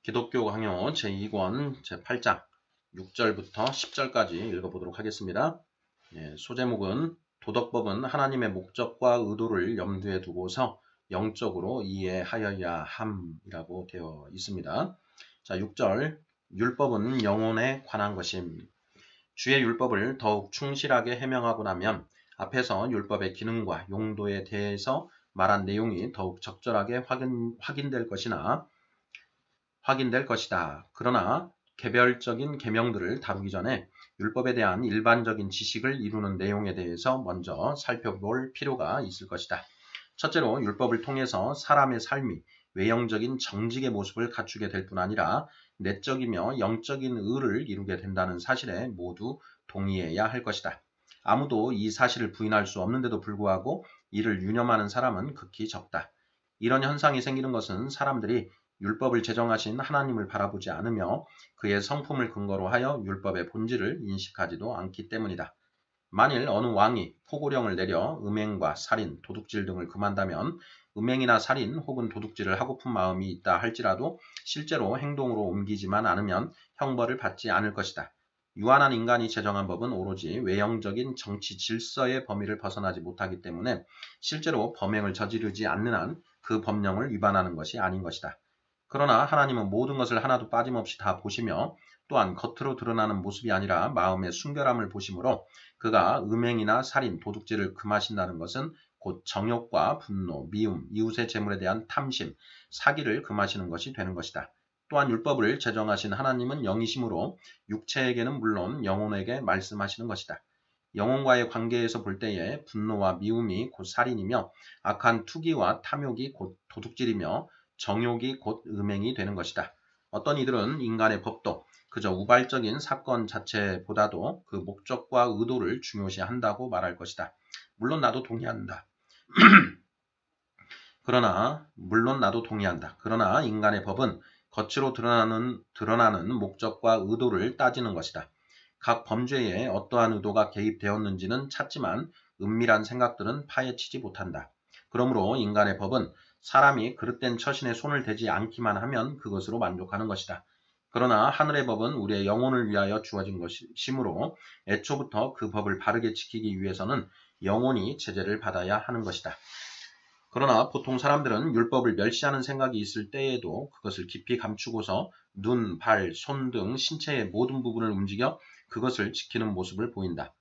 기독교 강요 제2권 제8장 6절부터 10절까지 읽어보도록 하겠습니다. 소제목은 도덕법은 하나님의 목적과 의도를 염두에 두고서 영적으로 이해하여야 함이라고 되어 있습니다. 자, 6절 율법은 영혼에 관한 것임. 주의 율법을 더욱 충실하게 해명하고 나면 앞에서 율법의 기능과 용도에 대해서 말한 내용이 더욱 적절하게 확인될 것이다. 그러나 개별적인 계명들을 다루기 전에 율법에 대한 일반적인 지식을 이루는 내용에 대해서 먼저 살펴볼 필요가 있을 것이다. 첫째로 율법을 통해서 사람의 삶이 외형적인 정직의 모습을 갖추게 될 뿐 아니라 내적이며 영적인 의를 이루게 된다는 사실에 모두 동의해야 할 것이다. 아무도 이 사실을 부인할 수 없는데도 불구하고 이를 유념하는 사람은 극히 적다. 이런 현상이 생기는 것은 사람들이 율법을 제정하신 하나님을 바라보지 않으며 그의 성품을 근거로 하여 율법의 본질을 인식하지도 않기 때문이다. 만일 어느 왕이 포고령을 내려 음행과 살인, 도둑질 등을 금한다면 음행이나 살인 혹은 도둑질을 하고픈 마음이 있다 할지라도 실제로 행동으로 옮기지만 않으면 형벌을 받지 않을 것이다. 유한한 인간이 제정한 법은 오로지 외형적인 정치 질서의 범위를 벗어나지 못하기 때문에 실제로 범행을 저지르지 않는 한 그 법령을 위반하는 것이 아닌 것이다. 그러나 하나님은 모든 것을 하나도 빠짐없이 다 보시며 또한 겉으로 드러나는 모습이 아니라 마음의 순결함을 보시므로 그가 음행이나 살인, 도둑질을 금하신다는 것은 곧 정욕과 분노, 미움, 이웃의 재물에 대한 탐심, 사기를 금하시는 것이 되는 것이다. 또한 율법을 제정하신 하나님은 영이시므로 육체에게는 물론 영혼에게 말씀하시는 것이다. 영혼과의 관계에서 볼 때에 분노와 미움이 곧 살인이며 악한 투기와 탐욕이 곧 도둑질이며 정욕이 곧 음행이 되는 것이다. 어떤 이들은 인간의 법도 그저 우발적인 사건 자체보다도 그 목적과 의도를 중요시한다고 말할 것이다. 물론 나도 동의한다. 그러나 인간의 법은 겉으로 드러나는 목적과 의도를 따지는 것이다. 각 범죄에 어떠한 의도가 개입되었는지는 찾지만 은밀한 생각들은 파헤치지 못한다. 그러므로 인간의 법은 사람이 그릇된 처신에 손을 대지 않기만 하면 그것으로 만족하는 것이다. 그러나 하늘의 법은 우리의 영혼을 위하여 주어진 것이므로 애초부터 그 법을 바르게 지키기 위해서는 영혼이 제재를 받아야 하는 것이다. 그러나 보통 사람들은 율법을 멸시하는 생각이 있을 때에도 그것을 깊이 감추고서 눈, 발, 손 등 신체의 모든 부분을 움직여 그것을 지키는 모습을 보인다.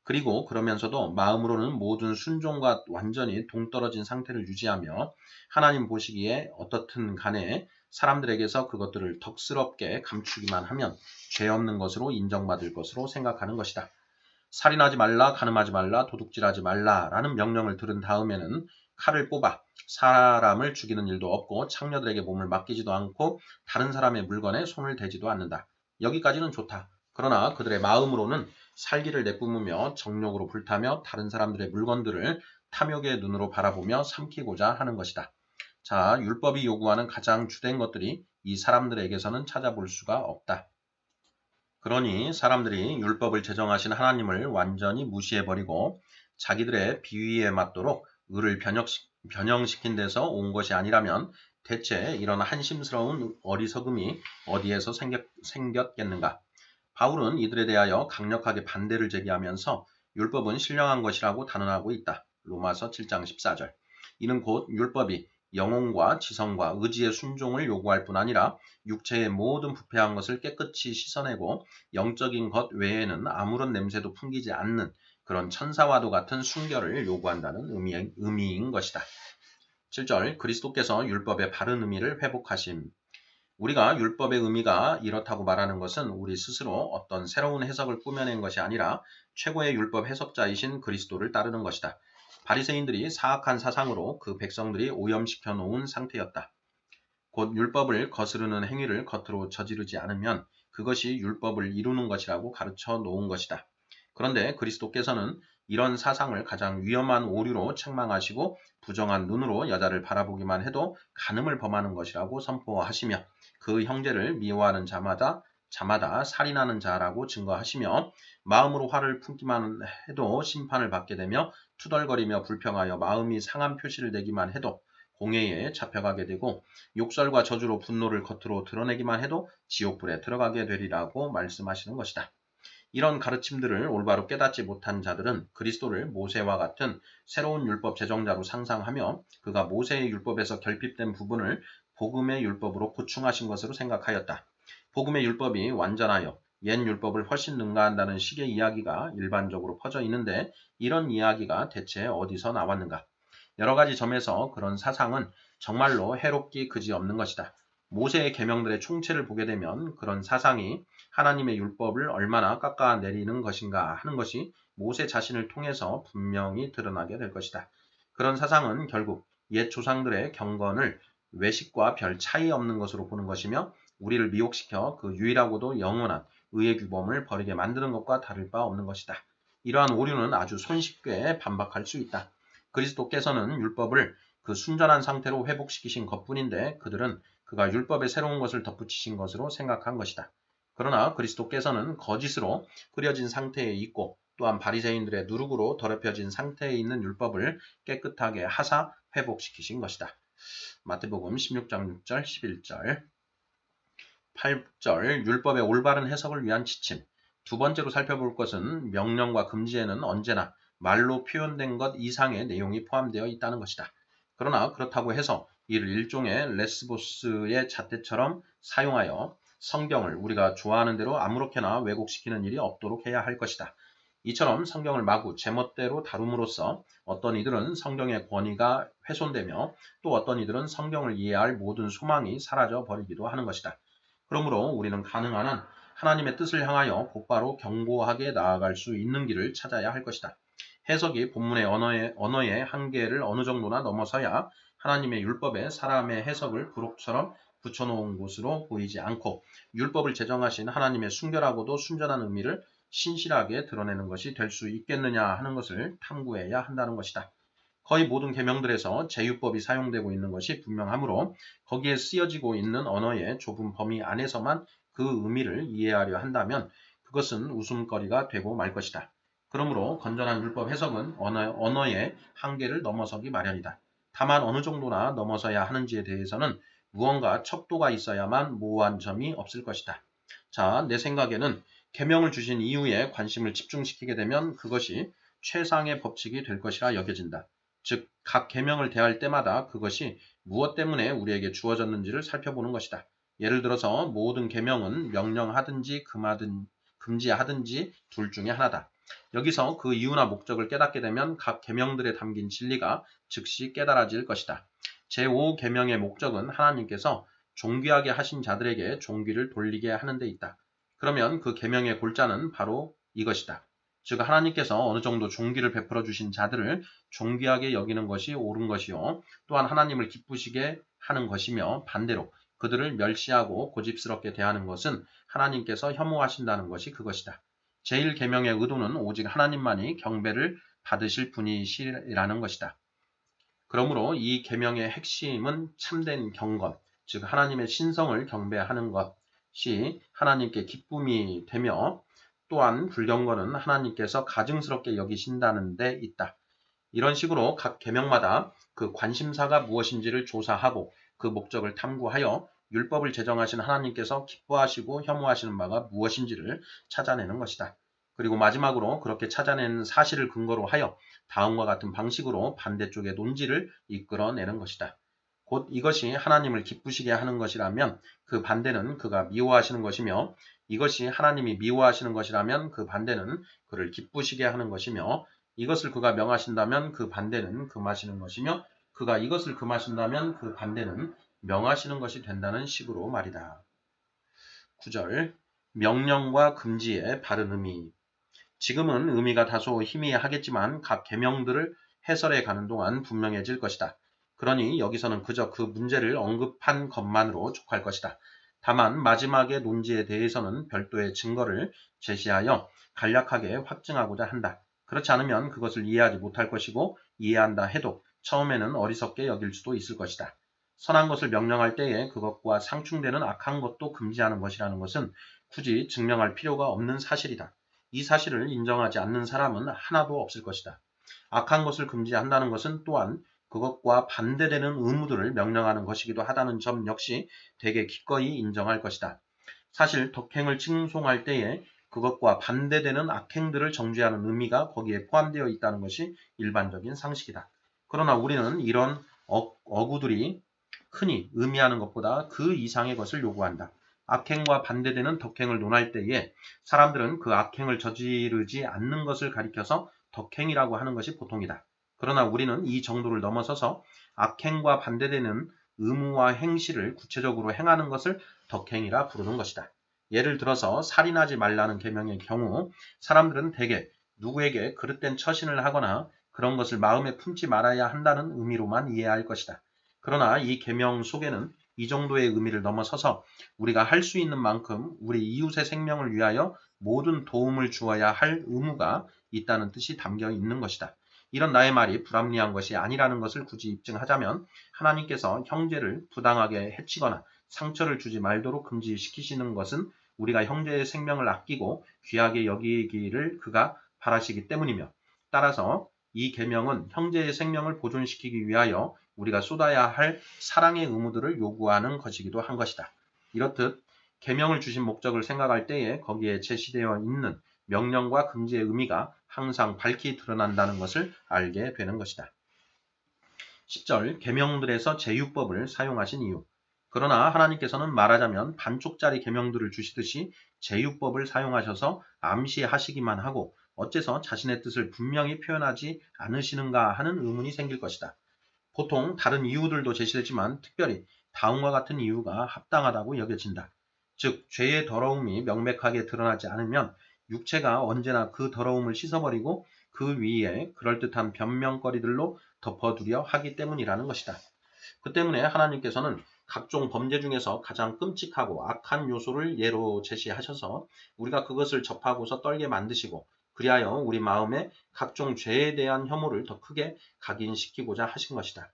그리고 그러면서도 마음으로는 모든 순종과 완전히 동떨어진 상태를 유지하며 하나님 보시기에 어떻든 간에 사람들에게서 그것들을 덕스럽게 감추기만 하면 죄 없는 것으로 인정받을 것으로 생각하는 것이다. 살인하지 말라, 간음하지 말라, 도둑질하지 말라라는 명령을 들은 다음에는 칼을 뽑아 사람을 죽이는 일도 없고 창녀들에게 몸을 맡기지도 않고 다른 사람의 물건에 손을 대지도 않는다. 여기까지는 좋다. 그러나 그들의 마음으로는 살기를 내뿜으며 정욕으로 불타며 다른 사람들의 물건들을 탐욕의 눈으로 바라보며 삼키고자 하는 것이다. 자, 율법이 요구하는 가장 주된 것들이 이 사람들에게서는 찾아볼 수가 없다. 그러니 사람들이 율법을 제정하신 하나님을 완전히 무시해버리고 자기들의 비위에 맞도록 의를 변형시킨 데서 온 것이 아니라면 대체 이런 한심스러운 어리석음이 어디에서 생겼겠는가? 바울은 이들에 대하여 강력하게 반대를 제기하면서 율법은 신령한 것이라고 단언하고 있다. 로마서 7장 14절. 이는 곧 율법이 영혼과 지성과 의지의 순종을 요구할 뿐 아니라 육체의 모든 부패한 것을 깨끗이 씻어내고 영적인 것 외에는 아무런 냄새도 풍기지 않는 그런 천사와도 같은 순결을 요구한다는 의미인 것이다. 7절 그리스도께서 율법의 바른 의미를 회복하심. 우리가 율법의 의미가 이렇다고 말하는 것은 우리 스스로 어떤 새로운 해석을 꾸며낸 것이 아니라 최고의 율법 해석자이신 그리스도를 따르는 것이다. 바리새인들이 사악한 사상으로 그 백성들이 오염시켜 놓은 상태였다. 곧 율법을 거스르는 행위를 겉으로 저지르지 않으면 그것이 율법을 이루는 것이라고 가르쳐 놓은 것이다. 그런데 그리스도께서는 이런 사상을 가장 위험한 오류로 책망하시고 부정한 눈으로 여자를 바라보기만 해도 간음을 범하는 것이라고 선포하시며 그 형제를 미워하는 자마다 살인하는 자라고 증거하시며 마음으로 화를 품기만 해도 심판을 받게 되며 투덜거리며 불평하여 마음이 상한 표시를 내기만 해도 공회에 잡혀가게 되고 욕설과 저주로 분노를 겉으로 드러내기만 해도 지옥불에 들어가게 되리라고 말씀하시는 것이다. 이런 가르침들을 올바로 깨닫지 못한 자들은 그리스도를 모세와 같은 새로운 율법 제정자로 상상하며 그가 모세의 율법에서 결핍된 부분을 복음의 율법으로 보충하신 것으로 생각하였다. 복음의 율법이 완전하여 옛 율법을 훨씬 능가한다는 식의 이야기가 일반적으로 퍼져 있는데 이런 이야기가 대체 어디서 나왔는가? 여러 가지 점에서 그런 사상은 정말로 해롭기 그지없는 것이다. 모세의 계명들의 총체를 보게 되면 그런 사상이 하나님의 율법을 얼마나 깎아내리는 것인가 하는 것이 모세 자신을 통해서 분명히 드러나게 될 것이다. 그런 사상은 결국 옛 조상들의 경건을 외식과 별 차이 없는 것으로 보는 것이며 우리를 미혹시켜 그 유일하고도 영원한 의의 규범을 버리게 만드는 것과 다를 바 없는 것이다. 이러한 오류는 아주 손쉽게 반박할 수 있다. 그리스도께서는 율법을 그 순전한 상태로 회복시키신 것뿐인데 그들은 그가 율법에 새로운 것을 덧붙이신 것으로 생각한 것이다. 그러나 그리스도께서는 거짓으로 끓여진 상태에 있고 또한 바리새인들의 누룩으로 더럽혀진 상태에 있는 율법을 깨끗하게 하사 회복시키신 것이다. 마태복음 16장 6절 11절 8절 율법의 올바른 해석을 위한 지침. 두 번째로 살펴볼 것은 명령과 금지에는 언제나 말로 표현된 것 이상의 내용이 포함되어 있다는 것이다. 그러나 그렇다고 해서 이를 일종의 레스보스의 잣대처럼 사용하여 성경을 우리가 좋아하는 대로 아무렇게나 왜곡시키는 일이 없도록 해야 할 것이다. 이처럼 성경을 마구 제멋대로 다룸으로써 어떤 이들은 성경의 권위가 훼손되며 또 어떤 이들은 성경을 이해할 모든 소망이 사라져 버리기도 하는 것이다. 그러므로 우리는 가능한 한 하나님의 뜻을 향하여 곧바로 견고하게 나아갈 수 있는 길을 찾아야 할 것이다. 해석이 본문의 언어의 한계를 어느 정도나 넘어서야 하나님의 율법에 사람의 해석을 부록처럼 붙여놓은 곳으로 보이지 않고 율법을 제정하신 하나님의 순결하고도 순전한 의미를 신실하게 드러내는 것이 될 수 있겠느냐 하는 것을 탐구해야 한다는 것이다. 거의 모든 계명들에서 제율법이 사용되고 있는 것이 분명하므로 거기에 쓰여지고 있는 언어의 좁은 범위 안에서만 그 의미를 이해하려 한다면 그것은 웃음거리가 되고 말 것이다. 그러므로 건전한 율법 해석은 언어의 한계를 넘어서기 마련이다. 다만 어느 정도나 넘어서야 하는지에 대해서는 무언가 척도가 있어야만 모호한 점이 없을 것이다. 자, 내 생각에는 계명을 주신 이유에 관심을 집중시키게 되면 그것이 최상의 법칙이 될 것이라 여겨진다. 즉, 각 계명을 대할 때마다 그것이 무엇 때문에 우리에게 주어졌는지를 살펴보는 것이다. 예를 들어서 모든 계명은 명령하든지 금지하든지 둘 중에 하나다. 여기서 그 이유나 목적을 깨닫게 되면 각 계명들에 담긴 진리가 즉시 깨달아질 것이다. 제5계명의 목적은 하나님께서 존귀하게 하신 자들에게 존귀를 돌리게 하는 데 있다. 그러면 그 계명의 골자는 바로 이것이다. 즉 하나님께서 어느 정도 존귀를 베풀어 주신 자들을 존귀하게 여기는 것이 옳은 것이요 또한 하나님을 기쁘시게 하는 것이며 반대로 그들을 멸시하고 고집스럽게 대하는 것은 하나님께서 혐오하신다는 것이 그것이다. 제1계명의 의도는 오직 하나님만이 경배를 받으실 분이시라는 것이다. 그러므로 이 계명의 핵심은 참된 경건, 즉 하나님의 신성을 경배하는 것이 하나님께 기쁨이 되며 또한 불경건은 하나님께서 가증스럽게 여기신다는 데 있다. 이런 식으로 각 계명마다 그 관심사가 무엇인지를 조사하고 그 목적을 탐구하여 율법을 제정하신 하나님께서 기뻐하시고 혐오하시는 바가 무엇인지를 찾아내는 것이다. 그리고 마지막으로 그렇게 찾아낸 사실을 근거로 하여 다음과 같은 방식으로 반대쪽의 논지를 이끌어내는 것이다. 곧 이것이 하나님을 기쁘시게 하는 것이라면 그 반대는 그가 미워하시는 것이며 이것이 하나님이 미워하시는 것이라면 그 반대는 그를 기쁘시게 하는 것이며 이것을 그가 명하신다면 그 반대는 금하시는 것이며 그가 이것을 금하신다면 그 반대는 명하시는 것이 된다는 식으로 말이다. 9절 명령과 금지의 바른 의미. 지금은 의미가 다소 희미하겠지만 각 계명들을 해설해 가는 동안 분명해질 것이다. 그러니 여기서는 그저 그 문제를 언급한 것만으로 족할 것이다. 다만 마지막의 논지에 대해서는 별도의 증거를 제시하여 간략하게 확증하고자 한다. 그렇지 않으면 그것을 이해하지 못할 것이고 이해한다 해도 처음에는 어리석게 여길 수도 있을 것이다. 선한 것을 명령할 때에 그것과 상충되는 악한 것도 금지하는 것이라는 것은 굳이 증명할 필요가 없는 사실이다. 이 사실을 인정하지 않는 사람은 하나도 없을 것이다. 악한 것을 금지한다는 것은 또한 그것과 반대되는 의무들을 명령하는 것이기도 하다는 점 역시 되게 기꺼이 인정할 것이다. 사실 덕행을 칭송할 때에 그것과 반대되는 악행들을 정죄하는 의미가 거기에 포함되어 있다는 것이 일반적인 상식이다. 그러나 우리는 이런 어구들이 흔히 의미하는 것보다 그 이상의 것을 요구한다. 악행과 반대되는 덕행을 논할 때에 사람들은 그 악행을 저지르지 않는 것을 가리켜서 덕행이라고 하는 것이 보통이다. 그러나 우리는 이 정도를 넘어서서 악행과 반대되는 의무와 행실을 구체적으로 행하는 것을 덕행이라 부르는 것이다. 예를 들어서 살인하지 말라는 계명의 경우 사람들은 대개 누구에게 그릇된 처신을 하거나 그런 것을 마음에 품지 말아야 한다는 의미로만 이해할 것이다. 그러나 이 계명 속에는 이 정도의 의미를 넘어서서 우리가 할 수 있는 만큼 우리 이웃의 생명을 위하여 모든 도움을 주어야 할 의무가 있다는 뜻이 담겨 있는 것이다. 이런 나의 말이 불합리한 것이 아니라는 것을 굳이 입증하자면 하나님께서 형제를 부당하게 해치거나 상처를 주지 말도록 금지시키시는 것은 우리가 형제의 생명을 아끼고 귀하게 여기기를 그가 바라시기 때문이며 따라서 이 계명은 형제의 생명을 보존시키기 위하여 우리가 쏟아야 할 사랑의 의무들을 요구하는 것이기도 한 것이다. 이렇듯 계명을 주신 목적을 생각할 때에 거기에 제시되어 있는 명령과 금지의 의미가 항상 밝히 드러난다는 것을 알게 되는 것이다. 10절 계명들에서 제유법을 사용하신 이유. 그러나 하나님께서는 말하자면 반쪽짜리 계명들을 주시듯이 제유법을 사용하셔서 암시하시기만 하고 어째서 자신의 뜻을 분명히 표현하지 않으시는가 하는 의문이 생길 것이다. 보통 다른 이유들도 제시되지만 특별히 다음과 같은 이유가 합당하다고 여겨진다. 즉 죄의 더러움이 명백하게 드러나지 않으면 육체가 언제나 그 더러움을 씻어버리고 그 위에 그럴듯한 변명거리들로 덮어두려 하기 때문이라는 것이다. 그 때문에 하나님께서는 각종 범죄 중에서 가장 끔찍하고 악한 요소를 예로 제시하셔서 우리가 그것을 접하고서 떨게 만드시고 그리하여 우리 마음에 각종 죄에 대한 혐오를 더 크게 각인시키고자 하신 것이다.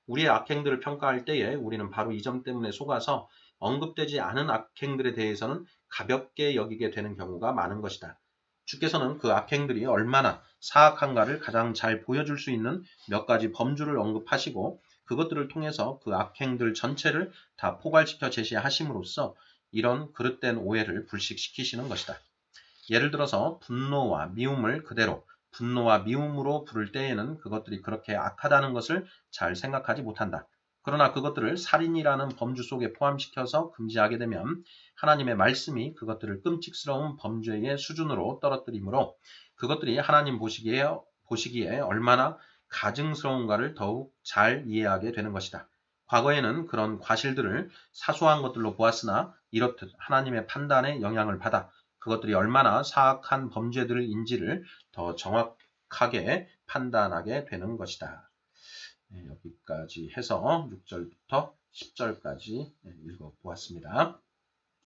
우리의 악행들을 평가할 때에 우리는 바로 이 점 때문에 속아서 언급되지 않은 악행들에 대해서는 가볍게 여기게 되는 경우가 많은 것이다. 주께서는 그 악행들이 얼마나 사악한가를 가장 잘 보여줄 수 있는 몇 가지 범주를 언급하시고 그것들을 통해서 그 악행들 전체를 다 포괄시켜 제시하심으로써 이런 그릇된 오해를 불식시키시는 것이다. 예를 들어서 분노와 미움을 그대로 분노와 미움으로 부를 때에는 그것들이 그렇게 악하다는 것을 잘 생각하지 못한다. 그러나 그것들을 살인이라는 범주 속에 포함시켜서 금지하게 되면 하나님의 말씀이 그것들을 끔찍스러운 범죄의 수준으로 떨어뜨리므로 그것들이 하나님 보시기에 얼마나 가증스러운가를 더욱 잘 이해하게 되는 것이다. 과거에는 그런 과실들을 사소한 것들로 보았으나 이렇듯 하나님의 판단에 영향을 받아 그것들이 얼마나 사악한 범죄들인지를 더 정확하게 판단하게 되는 것이다. 여기까지 해서 6절부터 10절까지 읽어보았습니다.